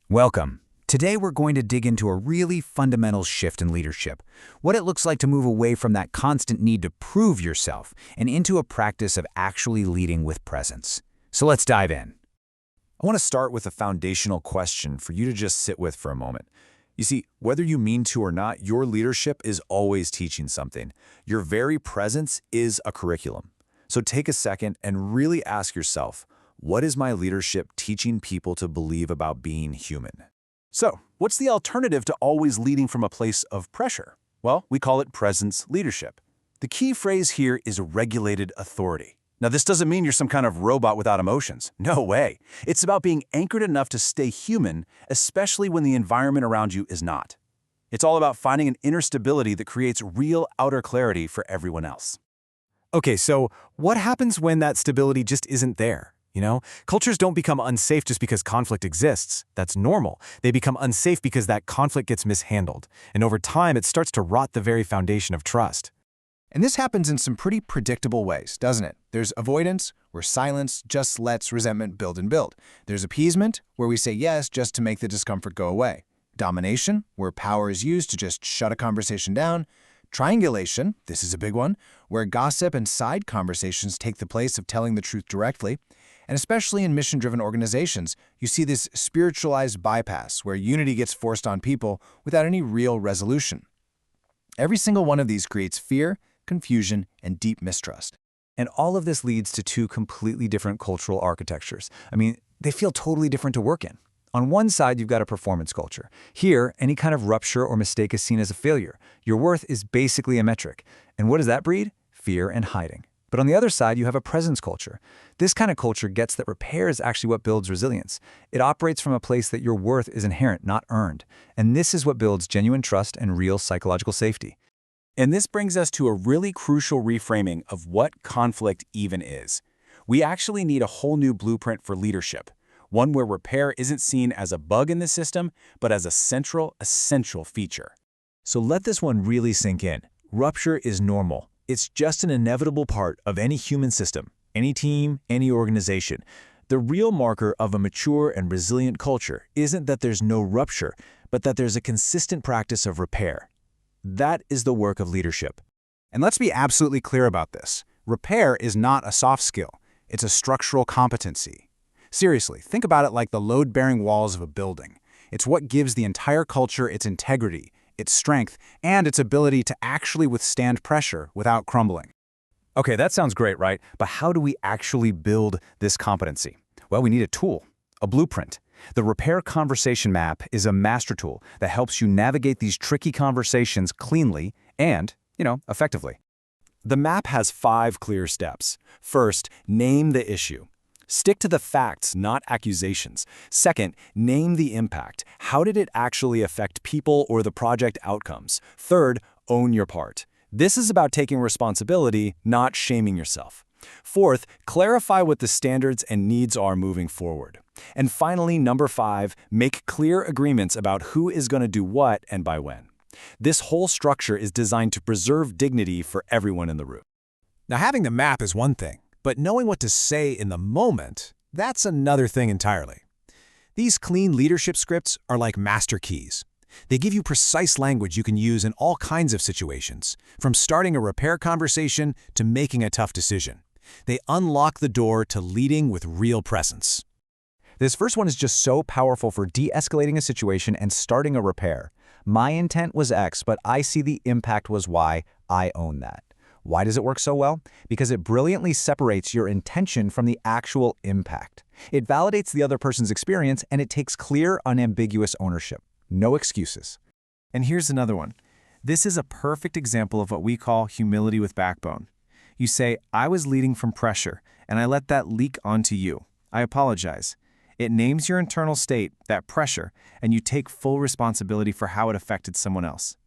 Welcome. Today we're going to dig into a really fundamental shift in leadership, what it looks like to move away from that constant need to prove yourself and into a practice of actually leading with presence. So let's dive in. I want to start with a foundational question for you to just sit with for a moment. You see, whether you mean to or not, your leadership is always teaching something. Your very presence is a curriculum. So take a second and really ask yourself, what is my leadership teaching people to believe about being human? So, what's the alternative to always leading from a place of pressure? Well, we call it presence leadership. The key phrase here is regulated authority. Now, this doesn't mean you're some kind of robot without emotions. No way. It's about being anchored enough to stay human, especially when the environment around you is not. It's all about finding an inner stability that creates real outer clarity for everyone else. Okay, so what happens when that stability just isn't there? Cultures don't become unsafe just because conflict exists. That's normal. They become unsafe because that conflict gets mishandled. And over time, it starts to rot the very foundation of trust. And this happens in some pretty predictable ways, doesn't it? There's avoidance, where silence just lets resentment build and build. There's appeasement, where we say yes just to make the discomfort go away. Domination, where power is used to just shut a conversation down. Triangulation, this is a big one, where gossip and side conversations take the place of telling the truth directly. And especially in mission-driven organizations, you see this spiritualized bypass where unity gets forced on people without any real resolution. Every single one of these creates fear, confusion, and deep mistrust. And all of this leads to two completely different cultural architectures. They feel totally different to work in. On one side, you've got a performance culture. Here, any kind of rupture or mistake is seen as a failure. Your worth is basically a metric. And what does that breed? Fear and hiding. But on the other side, you have a presence culture. This kind of culture gets that repair is actually what builds resilience. It operates from a place that your worth is inherent, not earned. And this is what builds genuine trust and real psychological safety. And this brings us to a really crucial reframing of what conflict even is. We actually need a whole new blueprint for leadership, one where repair isn't seen as a bug in the system, but as a central, essential feature. So let this one really sink in. Rupture is normal. It's just an inevitable part of any human system, any team, any organization. The real marker of a mature and resilient culture isn't that there's no rupture, but that there's a consistent practice of repair. That is the work of leadership. And let's be absolutely clear about this. Repair is not a soft skill. It's a structural competency. Seriously, think about it like the load-bearing walls of a building. It's what gives the entire culture its integrity, its strength, and its ability to actually withstand pressure without crumbling. Okay, that sounds great, right? But how do we actually build this competency? Well, we need a tool, a blueprint. The Repair Conversation Map is a master tool that helps you navigate these tricky conversations cleanly and, effectively. The map has 5 clear steps. First, name the issue. Stick to the facts, not accusations. Second, name the impact. How did it actually affect people or the project outcomes? Third, own your part. This is about taking responsibility, not shaming yourself. Fourth, clarify what the standards and needs are moving forward. And finally, number 5, make clear agreements about who is going to do what and by when. This whole structure is designed to preserve dignity for everyone in the room. Now, having the map is one thing, but knowing what to say in the moment, that's another thing entirely. These clean leadership scripts are like master keys. They give you precise language you can use in all kinds of situations, from starting a repair conversation to making a tough decision. They unlock the door to leading with real presence. This first one is just so powerful for de-escalating a situation and starting a repair. My intent was X, but I see the impact was Y. I own that. Why does it work so well? Because it brilliantly separates your intention from the actual impact. It validates the other person's experience, and it takes clear, unambiguous ownership. No excuses. And here's another one. This is a perfect example of what we call humility with backbone. You say, I was leading from pressure, and I let that leak onto you. I apologize. It names your internal state, that pressure, and you take full responsibility for how it affected someone else.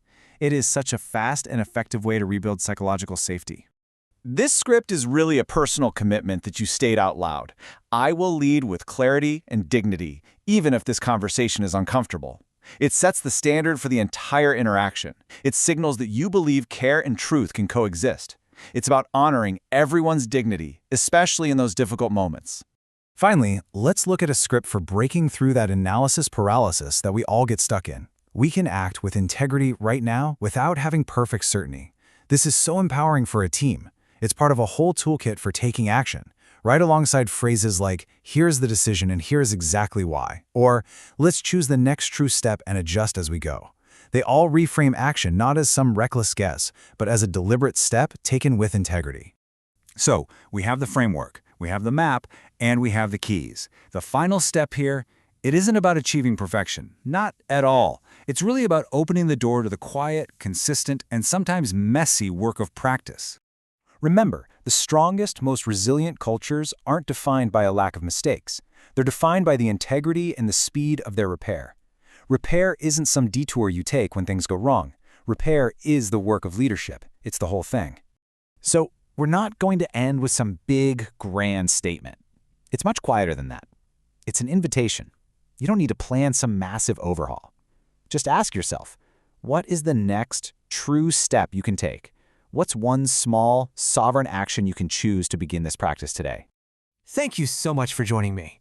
It is such a fast and effective way to rebuild psychological safety. This script is really a personal commitment that you state out loud. I will lead with clarity and dignity, even if this conversation is uncomfortable. It sets the standard for the entire interaction. It signals that you believe care and truth can coexist. It's about honoring everyone's dignity, especially in those difficult moments. Finally, let's look at a script for breaking through that analysis paralysis that we all get stuck in. We can act with integrity right now without having perfect certainty. This is so empowering for a team. It's part of a whole toolkit for taking action, right alongside phrases like, here's the decision and here's exactly why, or let's choose the next true step and adjust as we go. They all reframe action not as some reckless guess, but as a deliberate step taken with integrity. So, we have the framework, we have the map, and we have the keys. The final step here, it isn't about achieving perfection. Not at all. It's really about opening the door to the quiet, consistent, and sometimes messy work of practice. Remember, the strongest, most resilient cultures aren't defined by a lack of mistakes. They're defined by the integrity and the speed of their repair. Repair isn't some detour you take when things go wrong. Repair is the work of leadership. It's the whole thing. So, we're not going to end with some big, grand statement. It's much quieter than that. It's an invitation. You don't need to plan some massive overhaul. Just ask yourself, what is the next true step you can take? What's one small, sovereign action you can choose to begin this practice today? Thank you so much for joining me.